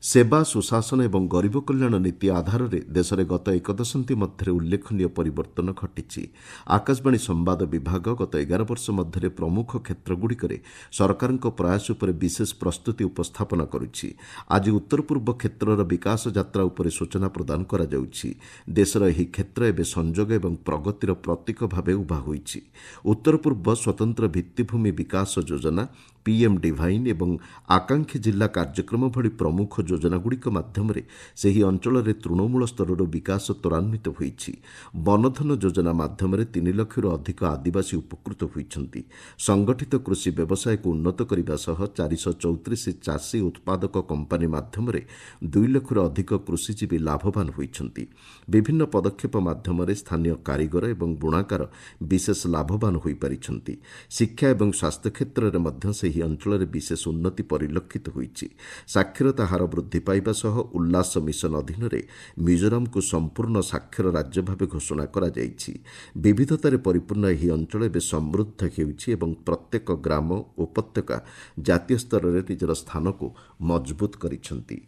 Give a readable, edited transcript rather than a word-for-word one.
ସେବା ସୁଶାସନ ଏବଂ ଗରିବ କଲ୍ୟାଣ ନୀତି ଆଧାରରେ ଦେଶରେ ଗତ ଏକ ଦଶନ୍ଧି ମଧ୍ୟରେ ଉଲ୍ଲେଖନୀୟ ପରିବର୍ତ୍ତନ ଘଟିଛି। ଆକାଶବାଣୀ ସମ୍ବାଦ ବିଭାଗ ଗତ 11 ବର୍ଷ ମଧ୍ୟରେ ପ୍ରମୁଖ କ୍ଷେତ୍ରଗୁଡ଼ିକରେ ସରକାରଙ୍କ ପ୍ରୟାସ ଉପରେ ବିଶେଷ ପ୍ରସ୍ତୁତି ଉପସ୍ଥାପନ କରୁଛି। ଆଜି ଉତ୍ତର ପୂର୍ବ କ୍ଷେତ୍ରର ବିକାଶ ଯାତ୍ରା ଉପରେ ସୂଚନା ପ୍ରଦାନ କରାଯାଉଛି। ଦେଶର ଏହି କ୍ଷେତ୍ର ଏବେ ସଂଯୋଗ ଏବଂ ପ୍ରଗତିର ପ୍ରତୀକ ଭାବେ ଉଭା ହୋଇଛି। ଉତ୍ତର ପୂର୍ବ ସ୍ୱତନ୍ତ୍ର ଭିତ୍ତିଭୂମି ବିକାଶ ଯୋଜନା ପିଏମ୍ ଡିଭାଇନ୍ ଏବଂ ଆକାଂକ୍ଷୀ ଜିଲ୍ଲା କାର୍ଯ୍ୟକ୍ରମ ଭଳି ପ୍ରମୁଖ ଯୋଜନାଗୁଡ଼ିକ ମାଧ୍ୟମରେ ସେହି ଅଞ୍ଚଳରେ ତୃଣମୂଳ ସ୍ତରରୁ ବିକାଶ ତ୍ୱରାନ୍ୱିତ ହୋଇଛି। ବନଧନ ଯୋଜନା ମାଧ୍ୟମରେ 3 ଲକ୍ଷରୁ ଅଧିକ ଆଦିବାସୀ ଉପକୃତ ହୋଇଛନ୍ତି। ସଂଗଠିତ କୃଷି ବ୍ୟବସାୟକୁ ଉନ୍ନତ କରିବା ସହ 434 ଚାଷୀ ଉତ୍ପାଦକ କମ୍ପାନୀ ମାଧ୍ୟମରେ 2 ଲକ୍ଷରୁ ଅଧିକ କୃଷିଜୀବୀ ଲାଭବାନ ହୋଇଛନ୍ତି। ବିଭିନ୍ନ ପଦକ୍ଷେପ ମାଧ୍ୟମରେ ସ୍ଥାନୀୟ କାରିଗର ଏବଂ ବୁଣାକାର ବିଶେଷ ଲାଭବାନ ହୋଇପାରିଛନ୍ତି। ଶିକ୍ଷା ଏବଂ ସ୍ୱାସ୍ଥ୍ୟ କ୍ଷେତ୍ରରେ ମଧ୍ୟ ସେହି ଅଞ୍ଚଳରେ ବିଶେଷ ଉନ୍ନତି ପରିଲକ୍ଷିତ ହୋଇଛି। ସାକ୍ଷରତା ହାର ବୃଦ୍ଧି ପାଇବା ସହ ଉଲ୍ଲାସ ମିଶନ ଅଧୀନରେ ମିଜୋରାମକୁ ସମ୍ପୂର୍ଣ୍ଣ ସାକ୍ଷର ରାଜ୍ୟ ଭାବେ ଘୋଷଣା କରାଯାଇଛି। ବିବିଧତାରେ ପରିପୂର୍ଣ୍ଣ ଏହି ଅଞ୍ଚଳ ଏବେ ସମୃଦ୍ଧ ହେଉଛି ଏବଂ ପ୍ରତ୍ୟେକ ଗ୍ରାମ ଉପତ୍ୟକା ଜାତୀୟ ସ୍ତରରେ ନିଜର ସ୍ଥାନକୁ ମଜବୁତ କରିଛନ୍ତି।